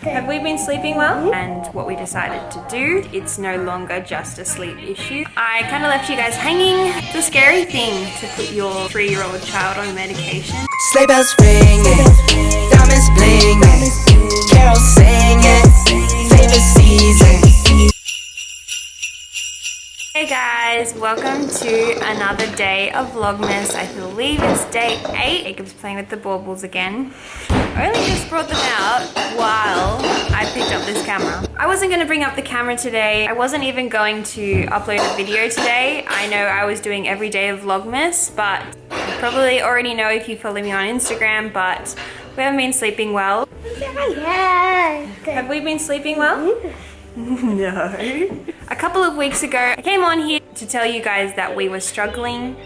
Have we been sleeping well? And what we decided to do, it's no longer just a sleep issue. I kind of left you guys hanging. It's a scary thing to put your 3-year-old child on medication. Sleigh bells ringing, diamonds blinging, carols singing, favorite season. Hey guys, welcome to another day of Vlogmas. I believe it's day 8. Jacob's playing with the baubles again. I only just brought them out while I picked up this camera. I wasn't going to bring up the camera today. I wasn't even going to upload a video today. I know I was doing every day of Vlogmas, but you probably already know if you follow me on Instagram, but we haven't been sleeping well. Have we been sleeping well? No. A couple of weeks ago, I came on here to tell you guys that we were struggling,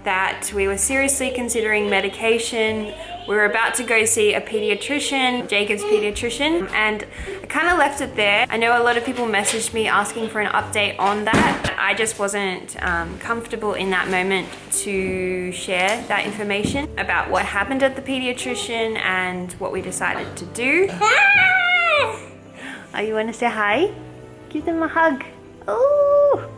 that we were seriously considering medication. We were about to go see a pediatrician, Jacob's pediatrician, and I kind of left it there. I know a lot of people messaged me asking for an update on that. I just wasn't comfortable in that moment to share that information about what happened at the pediatrician and what we decided to do. Oh, you want to say hi? Give them a hug. Oh,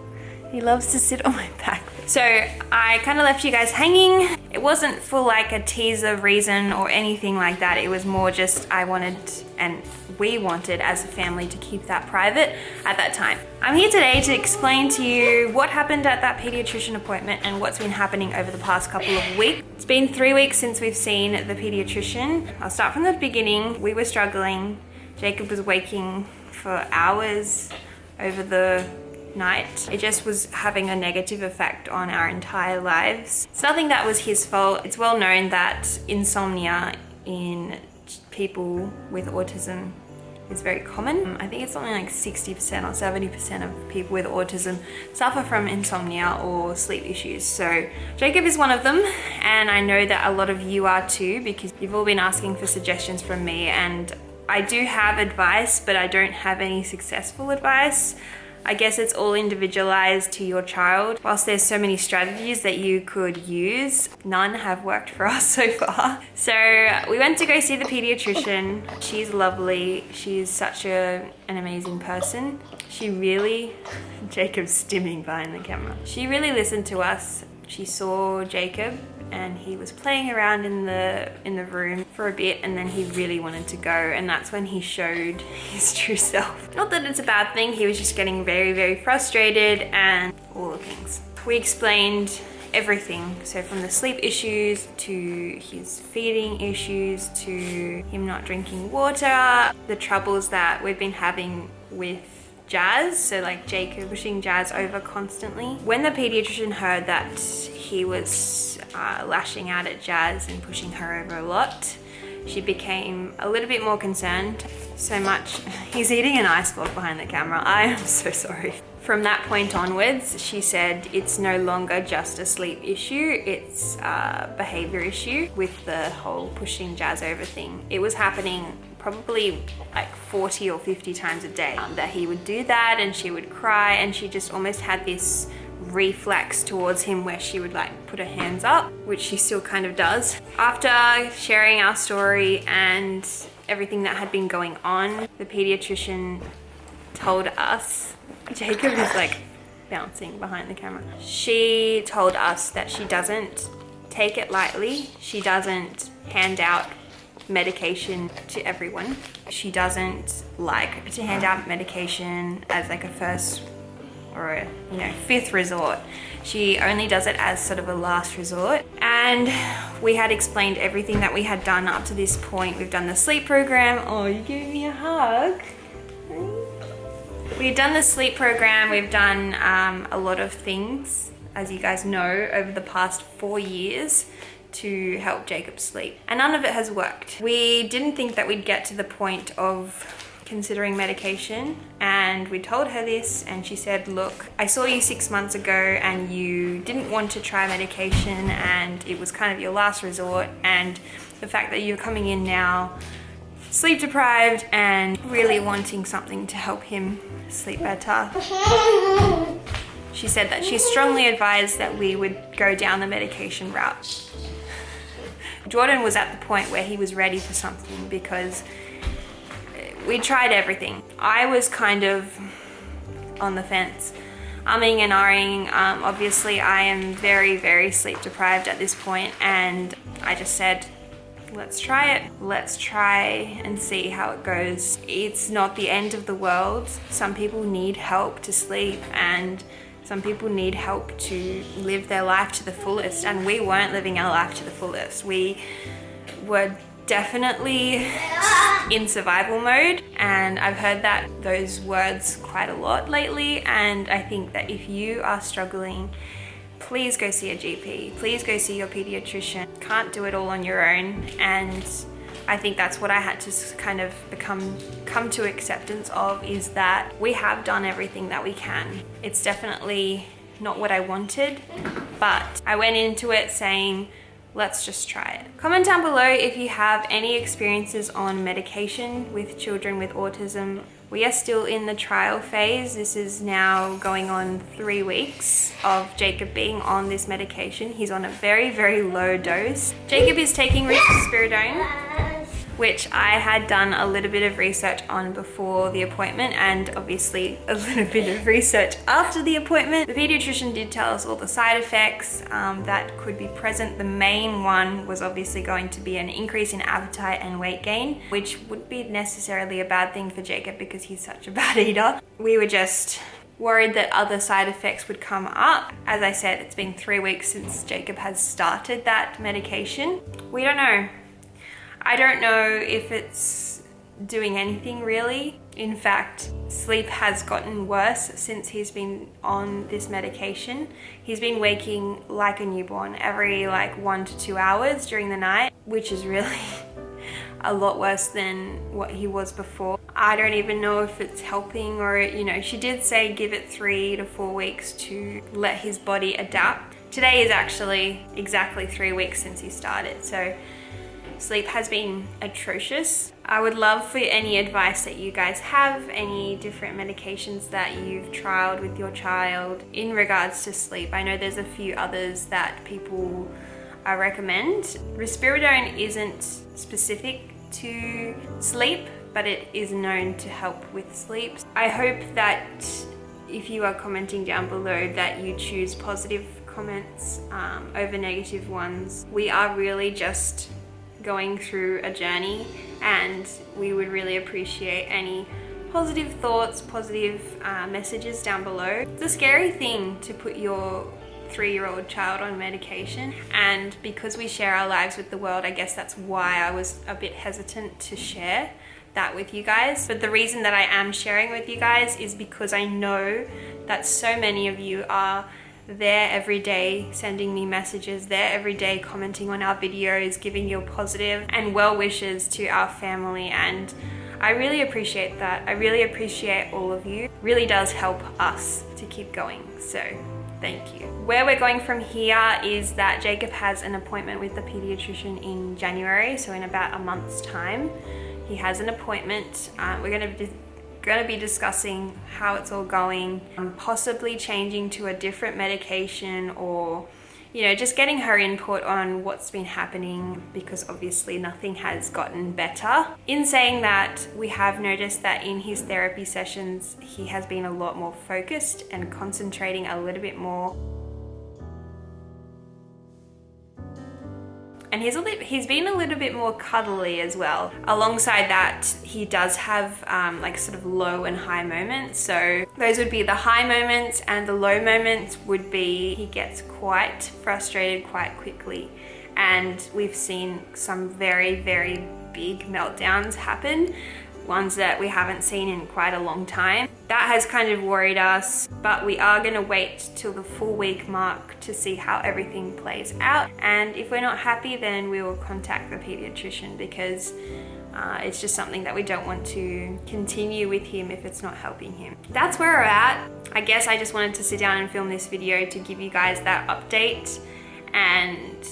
he loves to sit on my back. So I kind of left you guys hanging. It wasn't for like a teaser reason or anything like that. It was more just I wanted and we wanted as a family to keep that private at that time. I'm here today to explain to you what happened at that pediatrician appointment and what's been happening over the past couple of weeks. It's been 3 weeks since we've seen the pediatrician. I'll start from the beginning. We were struggling. Jacob was waking for hours over the night. It just was having a negative effect on our entire lives. It's nothing that was his fault. It's well known that insomnia in people with autism is very common. I think it's something like 60% or 70% of people with autism suffer from insomnia or sleep issues. So Jacob is one of them, and I know that a lot of you are too, because you've all been asking for suggestions from me, and I do have advice, but I don't have any successful advice. I guess it's all individualized to your child. Whilst there's so many strategies that you could use, none have worked for us so far. So we went to go see the pediatrician. She's lovely. She's such an amazing person. She really, Jacob's stimming behind the camera. She really listened to us. She saw Jacob and he was playing around in the room for a bit, and then he really wanted to go, and that's when he showed his true self. Not that it's a bad thing, he was just getting very, very frustrated and all the things. We explained everything, so from the sleep issues to his feeding issues to him not drinking water, the troubles that we've been having with Jazz, so like Jacob pushing Jazz over constantly. When the pediatrician heard that he was lashing out at Jazz and pushing her over a lot, she became a little bit more concerned. So much, he's eating an ice block behind the camera. I am so sorry. From that point onwards, she said it's no longer just a sleep issue, it's a behavior issue with the whole pushing Jazz over thing. It was happening probably like 40 or 50 times a day that he would do that, and she would cry, and she just almost had this reflex towards him where she would like put her hands up, which she still kind of does. After sharing our story and everything that had been going on, the pediatrician told us, Jacob is like bouncing behind the camera. She told us that she doesn't take it lightly. She doesn't hand out medication to everyone. She doesn't like to hand out medication as like a first or a fifth resort. She only does it as sort of a last resort. And we had explained everything that we had done up to this point. We've done the sleep program. Oh, you're giving me a hug. We've done the sleep program. We've done a lot of things, as you guys know, over the past 4 years to help Jacob sleep, and none of it has worked. We didn't think that we'd get to the point of considering medication, and we told her this, and she said, look, I saw you 6 months ago and you didn't want to try medication, and it was kind of your last resort, and the fact that you're coming in now sleep deprived and really wanting something to help him sleep better. She said that she strongly advised that we would go down the medication route. Jordan was at the point where he was ready for something, because We tried everything. I was kind of on the fence, umming and ahhing. Obviously I am very, very sleep deprived at this point, and I just said, let's try it. Let's try and see how it goes. It's not the end of the world. Some people need help to sleep, and some people need help to live their life to the fullest, and we weren't living our life to the fullest. We were definitely in survival mode, and I've heard those words quite a lot lately, and I think that if you are struggling, please go see a GP. Please go see your pediatrician. Can't do it all on your own, and I think that's what I had to kind of come to acceptance of, is that we have done everything that we can. It's definitely not what I wanted, but I went into it saying, let's just try it. Comment down below if you have any experiences on medication with children with autism. We are still in the trial phase. This is now going on 3 weeks of Jacob being on this medication. He's on a very, very low dose. Jacob is taking risperidone, which I had done a little bit of research on before the appointment, and obviously a little bit of research after the appointment. The pediatrician did tell us all the side effects that could be present. The main one was obviously going to be an increase in appetite and weight gain, which would be necessarily a bad thing for Jacob because he's such a bad eater. We were just worried that other side effects would come up. As I said, it's been 3 weeks since Jacob has started that medication. We don't know. I don't know if it's doing anything really. In fact, sleep has gotten worse since he's been on this medication. He's been waking like a newborn every 1 to 2 hours during the night, which is really a lot worse than what he was before. I don't even know if it's helping, or, she did say give it 3 to 4 weeks to let his body adapt. Today is actually exactly 3 weeks since he started, so sleep has been atrocious. I would love for any advice that you guys have, any different medications that you've trialed with your child in regards to sleep. I know there's a few others that people recommend. Risperidone isn't specific to sleep, but it is known to help with sleep. I hope that if you are commenting down below that you choose positive comments over negative ones. We are really just going through a journey, and we would really appreciate any positive thoughts, positive messages down below. It's a scary thing to put your 3-year-old child on medication, and because we share our lives with the world, I guess that's why I was a bit hesitant to share that with you guys. But the reason that I am sharing with you guys is because I know that so many of you are there every day sending me messages, there every day commenting on our videos, giving your positive and well wishes to our family, and I really appreciate that. I really appreciate all of you. It really does help us to keep going, so thank you. Where we're going from here is that Jacob has an appointment with the pediatrician in January, so in about a month's time he has an appointment. We're going to be discussing how it's all going, possibly changing to a different medication, or just getting her input on what's been happening, because obviously nothing has gotten better. In saying that, we have noticed that in his therapy sessions he has been a lot more focused and concentrating a little bit more, and he's been a little bit more cuddly as well. Alongside that, he does have sort of low and high moments. So those would be the high moments, and the low moments would be he gets quite frustrated quite quickly. And we've seen some very, very big meltdowns happen, ones that we haven't seen in quite a long time. That has kind of worried us, but we are going to wait till the 4-week mark to see how everything plays out. And if we're not happy, then we will contact the pediatrician, because it's just something that we don't want to continue with him if it's not helping him. That's where we're at. I guess I just wanted to sit down and film this video to give you guys that update, and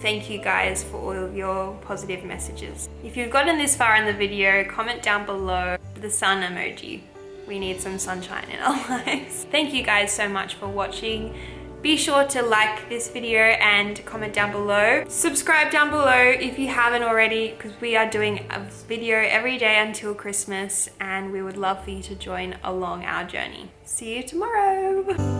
thank you guys for all of your positive messages. If you've gotten this far in the video, comment down below the sun emoji. We need some sunshine in our lives. Thank you guys so much for watching. Be sure to like this video and comment down below. Subscribe down below if you haven't already, because we are doing a video every day until Christmas and we would love for you to join along our journey. See you tomorrow.